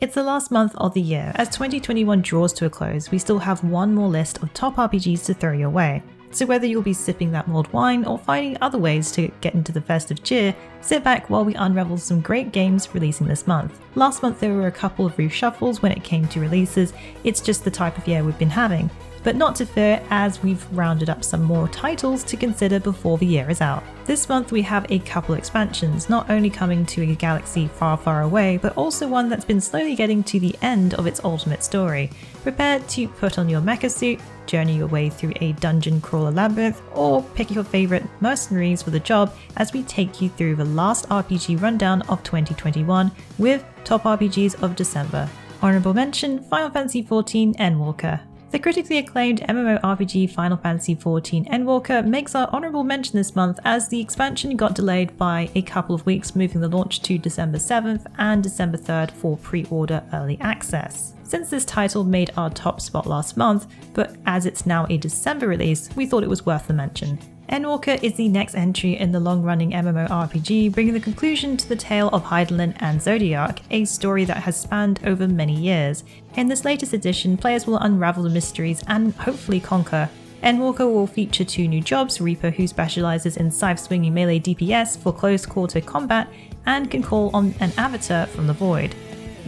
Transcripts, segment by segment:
It's the last month of the year. As 2021 draws to a close, we still have one more list of top RPGs to throw your way. So whether you'll be sipping that mulled wine or finding other ways to get into the festive cheer, sit back while we unravel some great games releasing this month. Last month there were a couple of reshuffles when it came to releases. It's just the type of year we've been having. But not to fear, as we've rounded up some more titles to consider before the year is out. This month we have a couple expansions, not only coming to a galaxy far, far away, but also one that's been slowly getting to the end of its ultimate story. Prepare to put on your mecha suit, journey your way through a dungeon crawler labyrinth, or pick your favourite mercenaries for the job as we take you through the last RPG rundown of 2021 with top RPGs of December. Honourable mention, Final Fantasy XIV Endwalker. The critically acclaimed MMORPG Final Fantasy XIV Endwalker makes our honourable mention this month as the expansion got delayed by a couple of weeks, moving the launch to December 7th and December 3rd for pre-order early access. Since this title made our top spot last month, but as it's now a December release, we thought it was worth the mention. Endwalker is the next entry in the long-running MMORPG, bringing the conclusion to the tale of Hydaelyn and Zodiac, a story that has spanned over many years. In this latest edition, players will unravel the mysteries and hopefully conquer. Endwalker will feature 2 new jobs, Reaper, who specialises in scythe-swinging melee DPS for close-quarter combat and can call on an avatar from the void.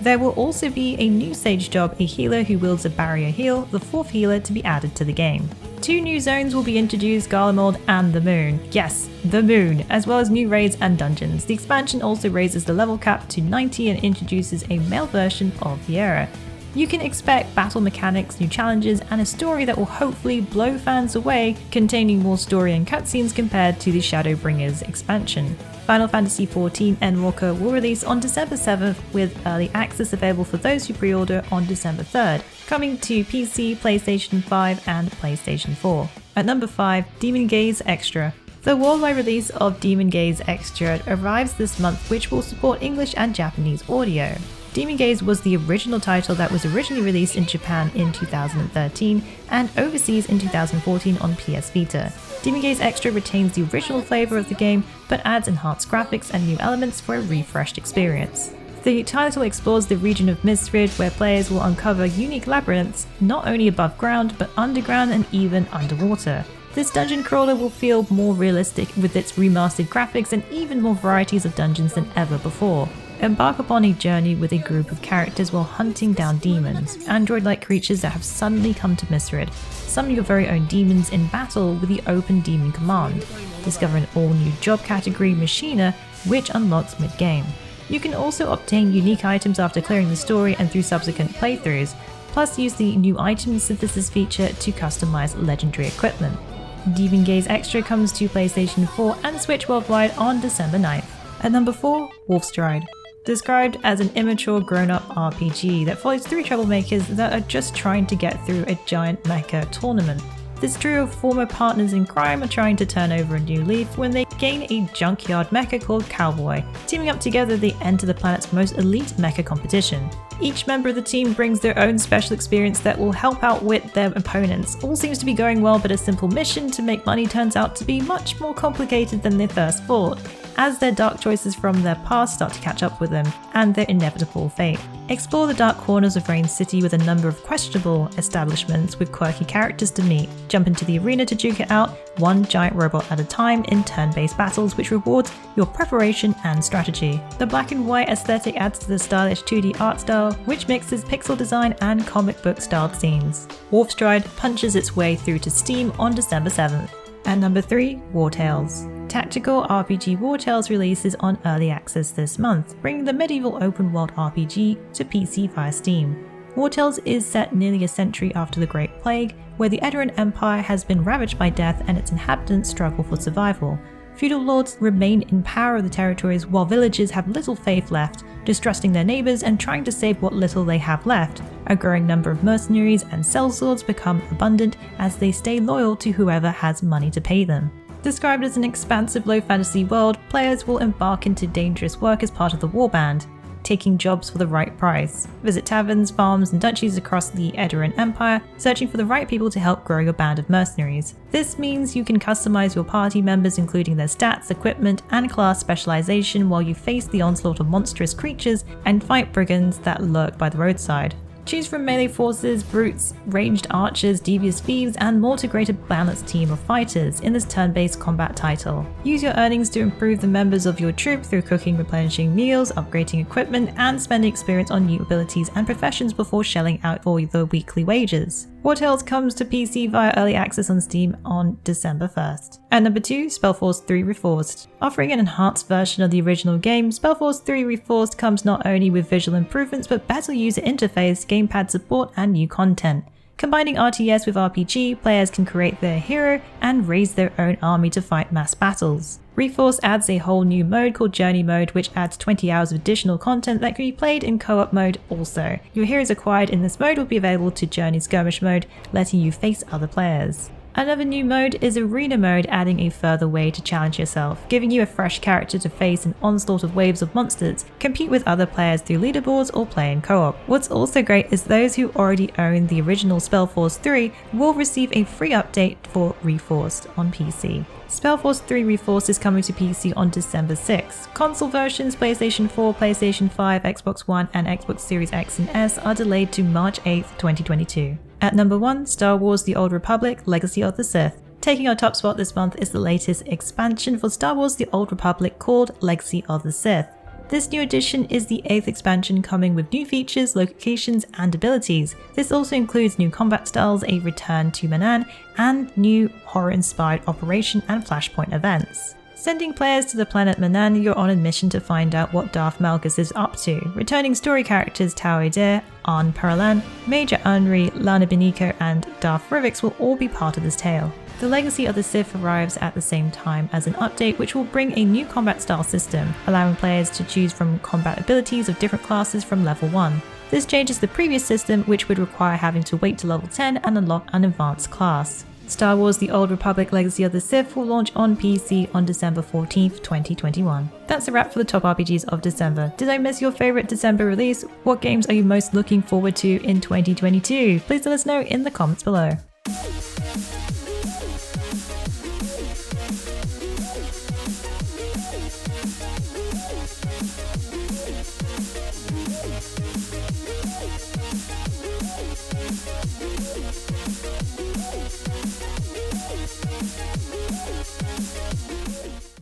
There will also be a new Sage job, a healer who wields a barrier heal, the 4th healer to be added to the game. 2 new zones will be introduced, Garlemald and the Moon. Yes, the Moon, as well as new raids and dungeons. The expansion also raises the level cap to 90 and introduces a male version of the era. You can expect battle mechanics, new challenges, and a story that will hopefully blow fans away, containing more story and cutscenes compared to the Shadowbringers expansion. Final Fantasy XIV Endwalker will release on December 7th with early access available for those who pre-order on December 3rd, coming to PC, PlayStation 5 and PlayStation 4. At number 5, Demon Gaze Extra. The worldwide release of Demon Gaze Extra arrives this month, which will support English and Japanese audio. Demon Gaze was the original title that was originally released in Japan in 2013 and overseas in 2014 on PS Vita. Demon Gaze Extra retains the original flavour of the game, but adds enhanced graphics and new elements for a refreshed experience. The title explores the region of Mistrid, where players will uncover unique labyrinths, not only above ground, but underground and even underwater. This dungeon crawler will feel more realistic with its remastered graphics and even more varieties of dungeons than ever before. Embark upon a journey with a group of characters while hunting down demons, android-like creatures that have suddenly come to Mistrid. Summon your very own demons in battle with the Open Demon Command. Discover an all-new job category, Machina, which unlocks mid-game. You can also obtain unique items after clearing the story and through subsequent playthroughs, plus use the new item synthesis feature to customize legendary equipment. Demon Gaze Extra comes to PlayStation 4 and Switch worldwide on December 9th. At number 4, Wolfstride. Described as an immature grown-up RPG that follows 3 troublemakers that are just trying to get through a giant mecha tournament. This trio of former partners in crime are trying to turn over a new leaf when they gain a junkyard mecha called Cowboy. Teaming up together, they enter the planet's most elite mecha competition. Each member of the team brings their own special experience that will help outwit their opponents. All seems to be going well, but a simple mission to make money turns out to be much more complicated than they first thought, as their dark choices from their past start to catch up with them, and their inevitable fate. Explore the dark corners of Rain City with a number of questionable establishments with quirky characters to meet. Jump into the arena to duke it out, one giant robot at a time in turn-based battles, which rewards your preparation and strategy. The black and white aesthetic adds to the stylish 2D art style, which mixes pixel design and comic book styled scenes. Wolfstride punches its way through to Steam on December 7th. At number 3, Wartales. Tactical RPG Wartales releases on early access this month, bringing the medieval open world RPG to PC via Steam. Wartales is set nearly a century after the Great Plague, where the Edoran Empire has been ravaged by death and its inhabitants struggle for survival. Feudal lords remain in power of the territories while villagers have little faith left, distrusting their neighbours and trying to save what little they have left. A growing number of mercenaries and sellswords become abundant as they stay loyal to whoever has money to pay them. Described as an expansive low fantasy world, players will embark into dangerous work as part of the warband. taking jobs for the right price. Visit taverns, farms, and duchies across the Edoran Empire, searching for the right people to help grow your band of mercenaries. This means you can customize your party members, including their stats, equipment, and class specialization, while you face the onslaught of monstrous creatures and fight brigands that lurk by the roadside. Choose from melee forces, brutes, ranged archers, devious thieves, and more to create a balanced team of fighters in this turn-based combat title. Use your earnings to improve the members of your troop through cooking, replenishing meals, upgrading equipment, and spending experience on new abilities and professions before shelling out for the weekly wages. Wartales comes to PC via Early Access on Steam on December 1st. At number 2, Spellforce 3 Reforced. Offering an enhanced version of the original game, Spellforce 3 Reforced comes not only with visual improvements but better user interface, gamepad support, and new content. Combining RTS with RPG, players can create their hero and raise their own army to fight mass battles. Reforced adds a whole new mode called Journey Mode, which adds 20 hours of additional content that can be played in co-op mode also. Your heroes acquired in this mode will be available to Journey Skirmish mode, letting you face other players. Another new mode is Arena Mode, adding a further way to challenge yourself, giving you a fresh character to face an onslaught of waves of monsters, compete with other players through leaderboards, or play in co-op. What's also great is those who already own the original Spellforce 3 will receive a free update for Reforced on PC. Spellforce 3 Reforced is coming to PC on December 6. Console versions PlayStation 4, PlayStation 5, Xbox One, and Xbox Series X and S are delayed to March 8, 2022. At number 1, Star Wars The Old Republic – Legacy of the Sith. Taking our top spot this month is the latest expansion for Star Wars The Old Republic called Legacy of the Sith. This new edition is the 8th expansion, coming with new features, locations, and abilities. This also includes new combat styles, a return to Manaan, and new horror-inspired operation and flashpoint events. Sending players to the planet Manaan, you're on a mission to find out what Darth Malgus is up to. Returning story characters Tau Adair, Arn Paralan, Major Unri, Lana Beniko, and Darth Rivix will all be part of this tale. The Legacy of the Sith arrives at the same time as an update which will bring a new combat style system, allowing players to choose from combat abilities of different classes from level 1. This changes the previous system, which would require having to wait to level 10 and unlock an advanced class. Star Wars The Old Republic Legacy of the Sith will launch on PC on December 14th, 2021. That's a wrap for the top RPGs of December. Did I miss your favorite December release? What games are you most looking forward to in 2022? Please let us know in the comments below.